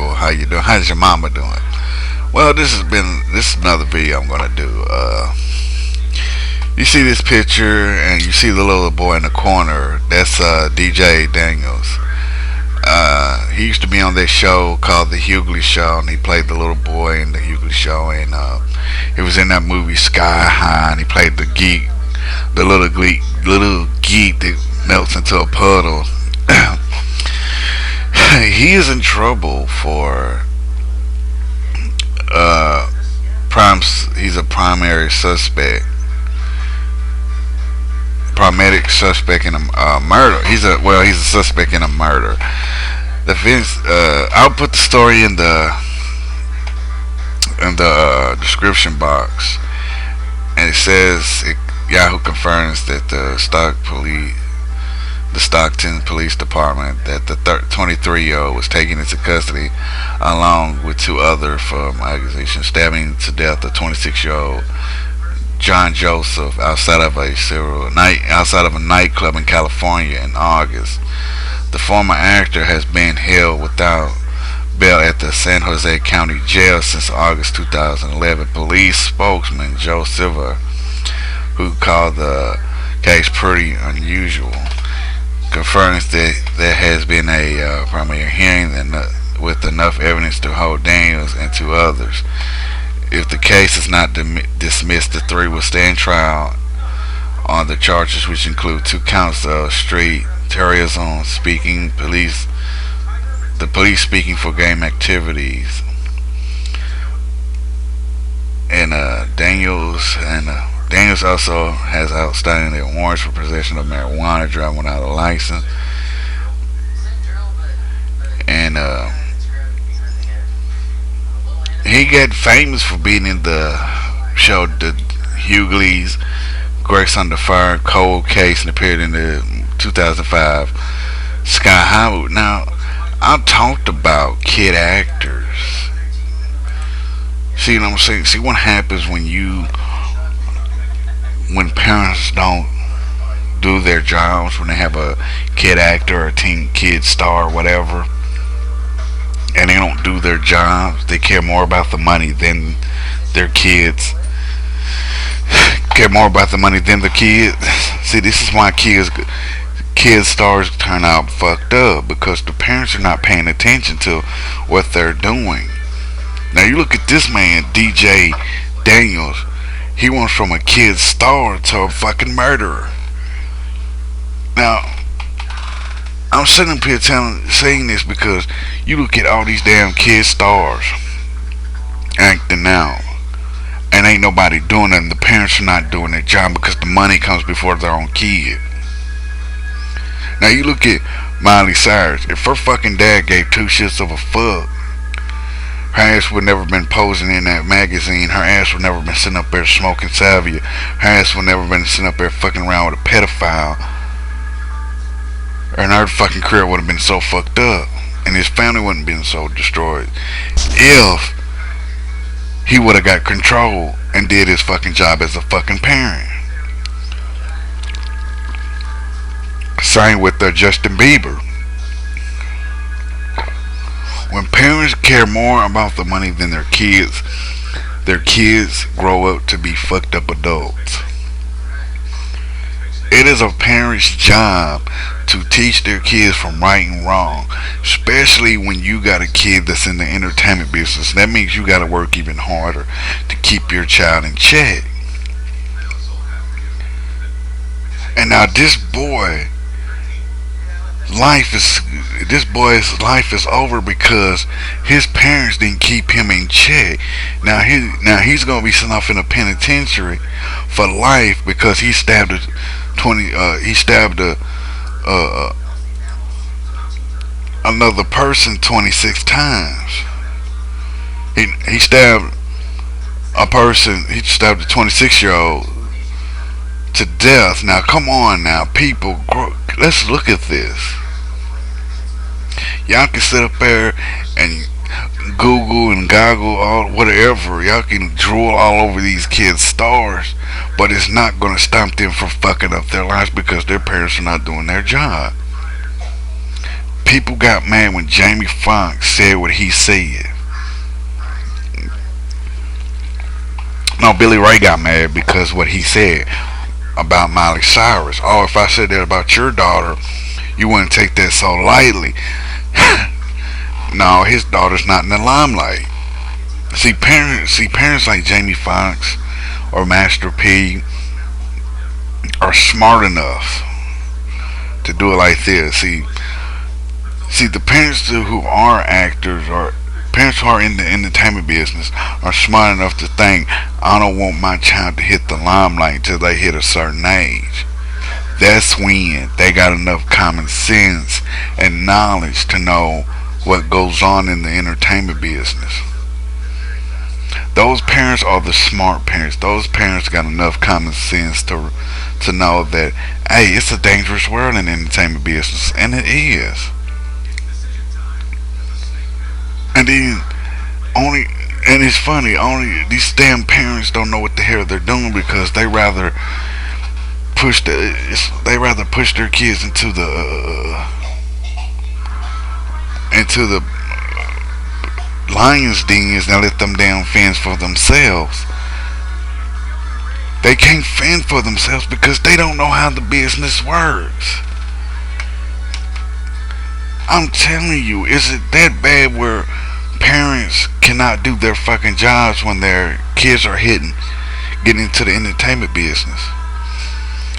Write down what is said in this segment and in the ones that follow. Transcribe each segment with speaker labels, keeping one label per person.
Speaker 1: people. How you doing? How's your mama doing? Well, this is another video I'm gonna do. You see this picture and you see the little boy in the corner. That's DJ Daniels. He used to be on this show called the Hughley Show, and he played the little boy in the Hughley Show, and he was in that movie Sky High, and he played the geek, the little geek that melts into a puddle. He is in trouble for he's a primary suspect, paramedic suspect in a murder. He's a suspect in a murder. The Vince, I'll put the story in the description box, and it says Yahoo confirms that the Stockton Police Department, that the 23-year-old was taken into custody along with two others for accusation stabbing to death the 26-year-old John Joseph outside of a nightclub in California in August. The former actor has been held without bail at the San Jose County Jail since August 2011. Police spokesman Joe Silva, who called the case pretty unusual, confirms that there has been a primary hearing with enough evidence to hold Daniels and two others. If the case is not dismissed, the three will stand trial on the charges, which include 2 counts of street terrorism, the police speaking for game activities, and Daniels also has outstanding warrants for possession of marijuana, driving without a license, and he got famous for being in the show The Hughley's Grace Under Fire cold case, and appeared in the 2005 Sky High. Now, I talked about kid actors. See what I'm saying? See what happens when parents don't do their jobs, when they have a kid actor or a teen kid star or whatever, and they don't do their jobs. They care more about the money than their kids. Care more about the money than the kids. See, this is why kid stars turn out fucked up, because the parents are not paying attention to what they're doing. Now you look at this man, DJ Daniels. He went from a kid star to a fucking murderer. Now, I'm sitting up here saying this because you look at all these damn kid stars acting now, and ain't nobody doing nothing. The parents are not doing their job because the money comes before their own kid. Now you look at Miley Cyrus. If her fucking dad gave 2 shits of a fuck, her ass would never been posing in that magazine. Her ass would never been sitting up there smoking salvia. Her ass would never been sitting up there fucking around with a pedophile. And her fucking career would have been so fucked up, and his family wouldn't been so destroyed, if he would have got control and did his fucking job as a fucking parent. Same with Justin Bieber. When parents care more about the money than their kids grow up to be fucked up adults. It is a parent's job to teach their kids from right and wrong, especially when you got a kid that's in the entertainment business. That means you got to work even harder to keep your child in check. And now this boy's life is over because his parents didn't keep him in check. Now he's gonna be sent off in a penitentiary for life because he stabbed another person 26 times. He stabbed a 26-year-old to death. Now come on now, people, let's look at this. Y'all can sit up there and Google and goggle all whatever. Y'all can drool all over these kids' stars, but it's not gonna stop them from fucking up their lives because their parents are not doing their job. People got mad when Jamie Foxx said what he said. No, Billy Ray got mad because what he said about Miley Cyrus. Oh, if I said that about your daughter, you wouldn't take that so lightly. No, his daughter's not in the limelight. See parents like Jamie Foxx or Master P are smart enough to do it like this. See, the parents who are actors or parents who are in the entertainment business are smart enough to think, I don't want my child to hit the limelight until they hit a certain age. That's when they got enough common sense and knowledge to know what goes on in the entertainment business. Those parents are the smart parents. Those parents got enough common sense to know that, hey, it's a dangerous world in the entertainment business, and it is. And then only and it's funny, only these damn parents don't know what the hell they're doing because they rather push their kids into the lions dens and let them damn fend for themselves. They can't fend for themselves because they don't know how the business works. I'm telling you, is it that bad where parents cannot do their fucking jobs when their kids are getting into the entertainment business?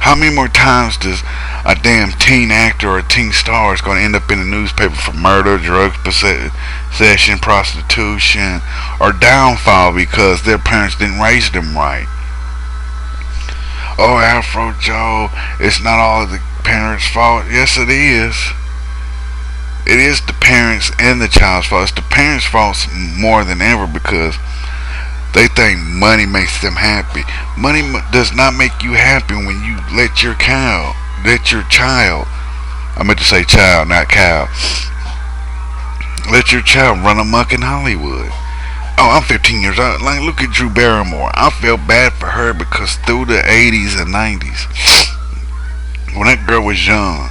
Speaker 1: How many more times does a damn teen actor or a teen star is going to end up in the newspaper for murder, drug possession, prostitution, or downfall because their parents didn't raise them right? Oh, Afro Joe, it's not all of the parents' fault. Yes, it is. It is the parents and the child's fault. It's the parents' fault more than ever because they think money makes them happy. Money does not make you happy when you let your child, I meant to say child, not cow, let your child run amok in Hollywood. Oh, I'm 15 years old. Like, look at Drew Barrymore. I felt bad for her because through the 80s and 90s, when that girl was young,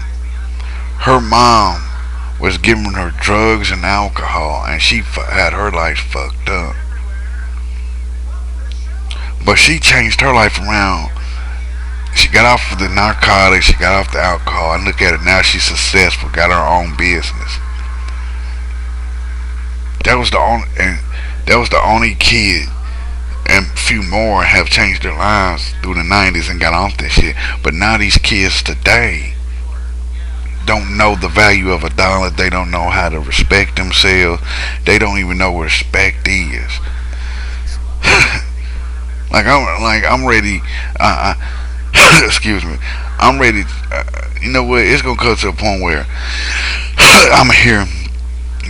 Speaker 1: her mom was giving her drugs and alcohol, and she had her life fucked up. But she changed her life around. She got off of the narcotics, she got off the alcohol, and look at it now. She's successful, got her own business. That was the only kid, and a few more have changed their lives through the 90s and got off that shit. But now these kids today don't know the value of a dollar. They don't know how to respect themselves. They don't even know what respect is. I'm ready. Excuse me. I'm ready. You know what? It's gonna come to a point where I'm here.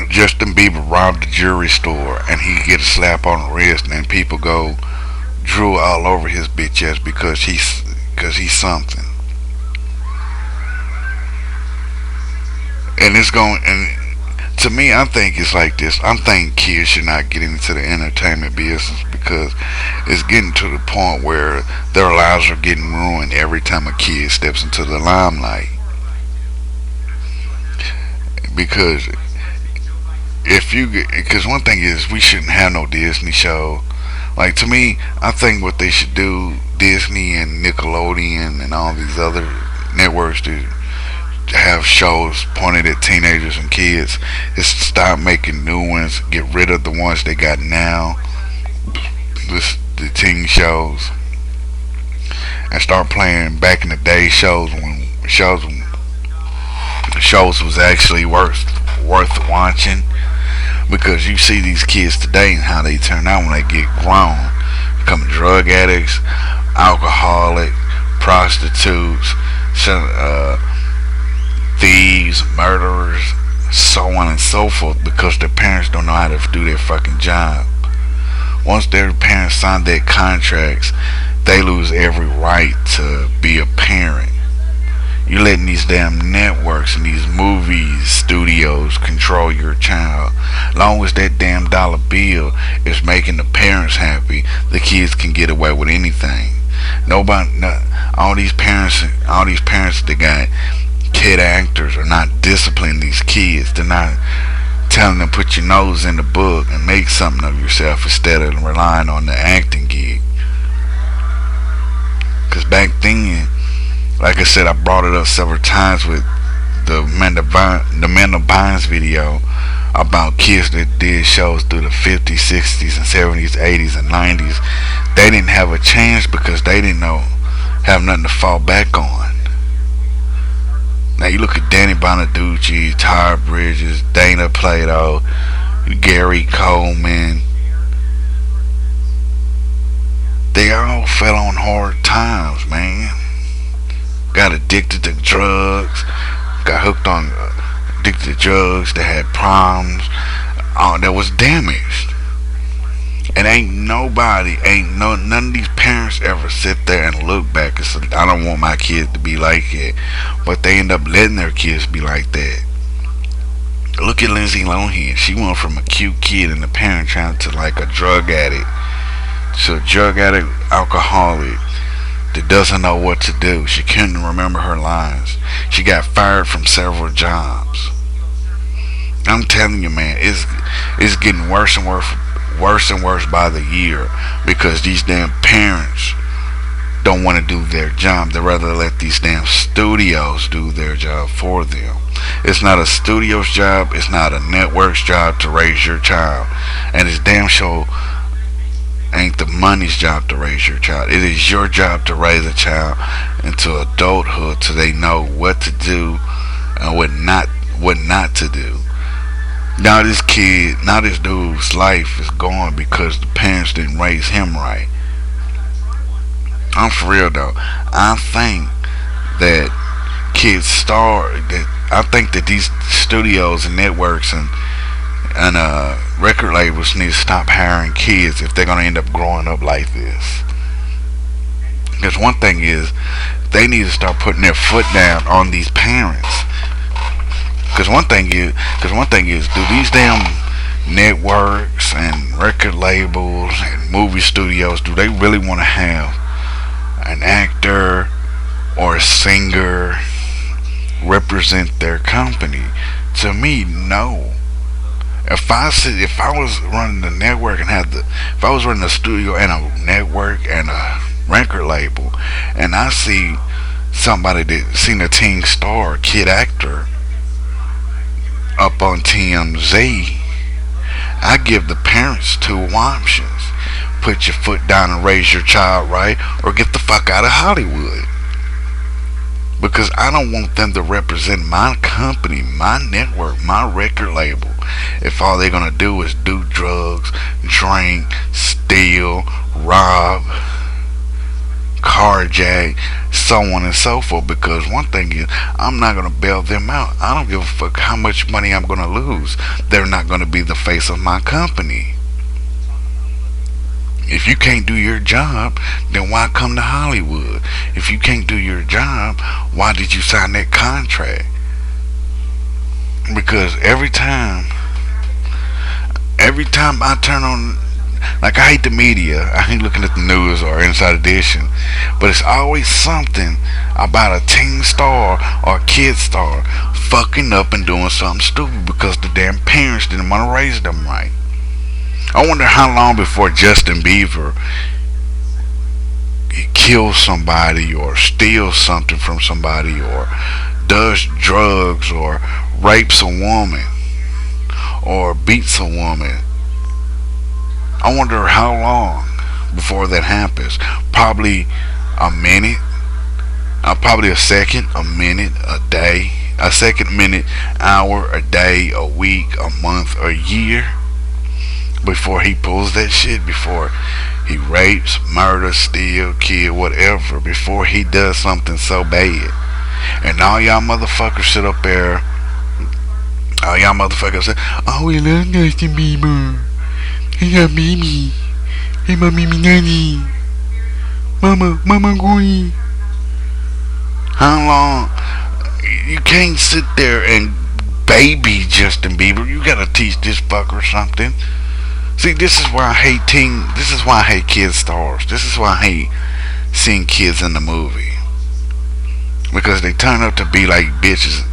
Speaker 1: Justin Bieber robbed the jewelry store and he get a slap on the wrist, and then people go drool all over his bitch ass because he's something. And it's going, and to me, I think it's like this. I'm thinking kids should not get into the entertainment business because it's getting to the point where their lives are getting ruined every time a kid steps into the limelight. Because because one thing is, we shouldn't have no Disney show. Like, to me, I think what they should do, Disney and Nickelodeon and all these other networks to have shows pointed at teenagers and kids, is to stop making new ones, get rid of the ones they got now, the teen shows, and start playing back in the day shows when shows was actually worth watching. Because you see these kids today and how they turn out when they get grown, becoming drug addicts, alcoholic, prostitutes, thieves, murderers, so on and so forth, because their parents don't know how to do their fucking job. Once their parents sign their contracts, they lose every right to be a parent. You're letting these damn networks and these movies studios control your child. Long as that damn dollar bill is making the parents happy, the kids can get away with anything. All these parents that got kid actors are not disciplining these kids. They're not telling them put your nose in the book and make something of yourself instead of relying on the acting gig. Because back then, like I said, I brought it up several times with the Man.De's video about kids that did shows through the 50s, 60s, and 70s, 80s, and 90s. They didn't have a chance because they didn't have nothing to fall back on. Now you look at Danny Bonaducci, Ty Bridges, Dana Plato, Gary Coleman. They all fell on hard times, man. Got addicted to drugs, got hooked on addicted to drugs. They had problems. That was damaged. And none of these parents ever sit there and look back and say, I don't want my kids to be like it. But they end up letting their kids be like that. Look at Lindsay Lohan. She went from a cute kid and the parent trying to like a drug addict. To a drug addict, alcoholic that doesn't know what to do. She couldn't remember her lines. She got fired from several jobs. I'm telling you, man, it's getting worse and worse by the year because these damn parents don't want to do their job. They rather let these damn studios do their job for them. It's not a studio's job. It's not a network's job to raise your child, and it's damn sure ain't the money's job to raise your child. It is your job to raise a child into adulthood so they know what to do and what not to do. Now this dude's life is gone because the parents didn't raise him right. I'm for real though. I think that I think that these studios and networks and record labels need to stop hiring kids if they're gonna end up growing up like this. Because one thing is, they need to start putting their foot down on these parents. Because one thing is, do these damn networks and record labels and movie studios, do they really want to have an actor or a singer represent their company? To me, no. If I was running the network and if I was running a studio and a network and a record label, and I see somebody that seen a teen star, kid actor, up on TMZ, I give the parents two options: put your foot down and raise your child right, or get the fuck out of Hollywood. Because I don't want them to represent my company, my network, my record label, if all they're gonna do is do drugs, drink, steal, rob, carjack, so on and so forth. Because one thing is, I'm not gonna bail them out. I don't give a fuck how much money I'm gonna lose. They're not gonna be the face of my company. If you can't do your job, then why come to Hollywood? If you can't do your job, why did you sign that contract? Because every time I turn on, like, I hate the media, I hate looking at the news or Inside Edition, but it's always something about a teen star or a kid star fucking up and doing something stupid because the damn parents didn't want to raise them right. I wonder how long before Justin Bieber kills somebody or steals something from somebody or does drugs or rapes a woman or beats a woman. I wonder how long before that happens. Probably a minute, probably a second, a minute, a day, a second, minute, hour, a day, a week, a month, a year, before he pulls that shit, before he rapes, murders, steal, kill, whatever, before he does something so bad. And all y'all motherfuckers sit up there, all y'all motherfuckers say, oh, we love Justin Bieber. He got baby. Hey, my baby daddy. Mama going. How long? You can't sit there and baby Justin Bieber. You gotta teach this fucker something. See, this is why I hate this is why I hate kid stars. This is why I hate seeing kids in the movie. because they turn up to be like bitches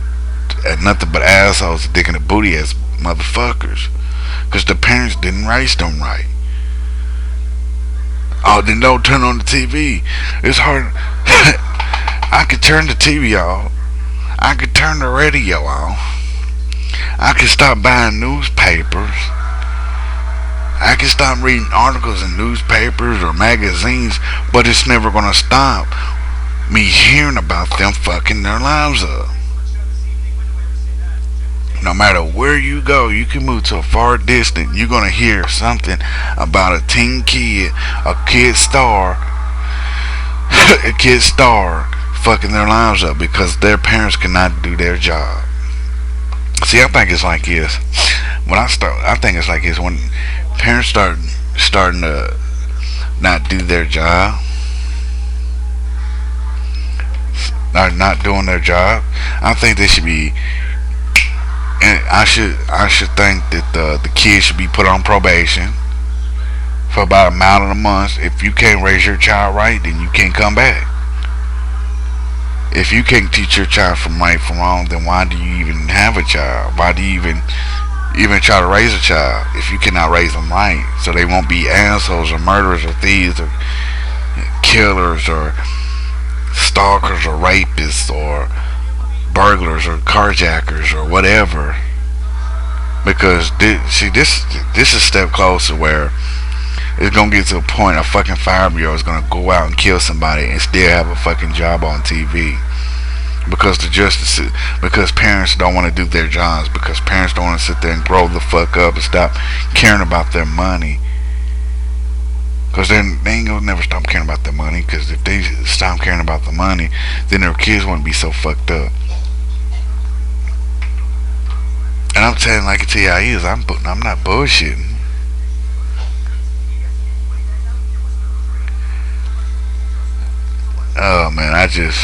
Speaker 1: and nothing but assholes, dick in the booty ass motherfuckers. Because the parents didn't raise them right. Oh, then don't turn on the TV. It's hard. I could turn the TV off. I could turn the radio off. I could stop buying newspapers. I can stop reading articles in newspapers or magazines, but it's never gonna stop me hearing about them fucking their lives up. No matter where you go, you can move to a far distance, you're gonna hear something about a teen kid, a kid star, a kid star fucking their lives up because their parents cannot do their job. See, I think it's like this. I think it's like this when parents starting to not do their job, not doing their job. I think they should be. And I should think that the kids should be put on probation for about a amount of months. If you can't raise your child right, then you can't come back. If you can't teach your child from right from wrong, then why do you even have a child? Why do you even try to raise a child if you cannot raise them right? So they won't be assholes or murderers or thieves or killers or stalkers or rapists or burglars or carjackers or whatever. Because this is a step closer where it's gonna get to a point a fucking 5-year-old is gonna go out and kill somebody and still have a fucking job on TV. Because because parents don't want to do their jobs, because parents don't want to sit there and grow the fuck up and stop caring about their money. Because then they ain't gonna never stop caring about their money. Because if they stop caring about the money, then their kids won't be so fucked up. And I'm telling like it is, I'm not bullshitting. Oh man, I just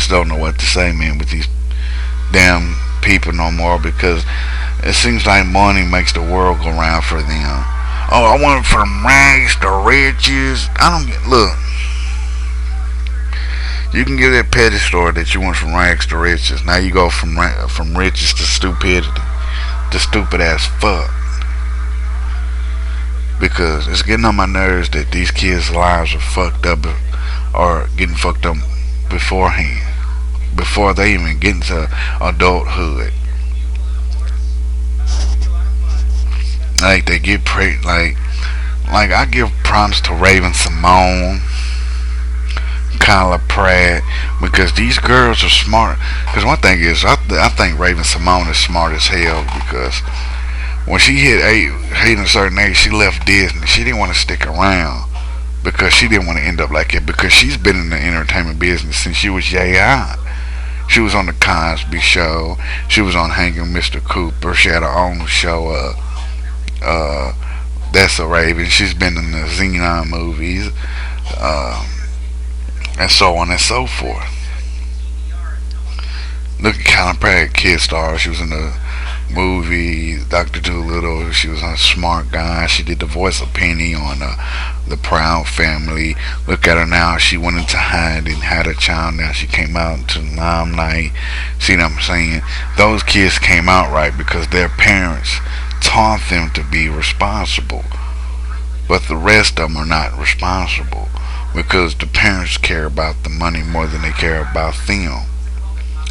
Speaker 1: don't know what to say, man, with these damn people no more, because it seems like money makes the world go round for them. Oh, I went from rags to riches. I don't get. Look, you can get that petty story that you went from rags to riches. Now you go from riches to stupidity, to stupid ass fuck. Because it's getting on my nerves that these kids' lives are fucked up, or getting fucked up beforehand, before they even get into adulthood. Like they get like I give prompts to Raven Simone, Kyla Pratt, because these girls are smart. Because one thing is, I think Raven Simone is smart as hell, because when she hit a certain age, she left Disney. She didn't want to stick around because she didn't want to end up like it. Because she's been in the entertainment business since she was young. She was on the Cosby Show. She was on Hanging Mr. Cooper. She had her own show. That's a Raven. She's been in the Xenon movies, and so on and so forth. Look at Colin Pratt, kid star. She was in the movie Dr. Dolittle. She was a smart guy. She did the voice of Penny on the Proud Family. Look at her now. She went into hiding, had a child. Now she came out into the limelight. See what I'm saying? Those kids came out right because their parents taught them to be responsible. But the rest of them are not responsible because the parents care about the money more than they care about them.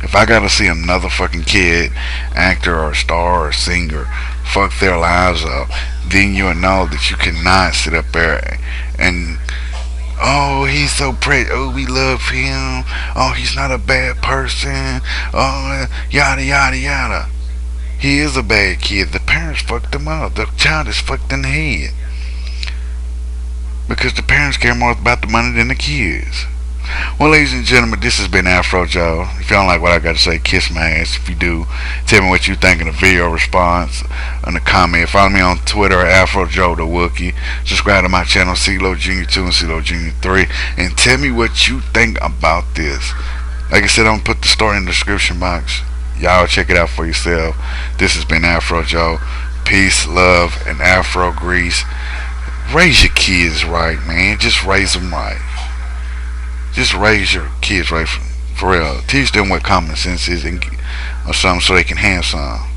Speaker 1: If I gotta see another fucking kid, actor or star or singer, fuck their lives up, then you'll know that you cannot sit up there and, oh, he's so pretty, oh, we love him, oh, he's not a bad person, oh, yada yada yada. He is a bad kid. The parents fucked him up. The child is fucked in the head. Because the parents care more about the money than the kids. Well, ladies and gentlemen, this has been Afro Joe. If you don't like what I got to say, kiss my ass. If you do, tell me what you think in the video response in the comment. Follow me on Twitter at Afro Joe the Wookie. Subscribe to my channel, CeeLo Jr. 2 and CeeLo Jr. 3. And tell me what you think about this. Like I said, I'm going to put the story in the description box. Y'all check it out for yourself. This has been Afro Joe. Peace, love, and Afro grease. Raise your kids right, man. Just raise them right. Just raise your kids right for real. Teach them what common sense is, and or something so they can have some.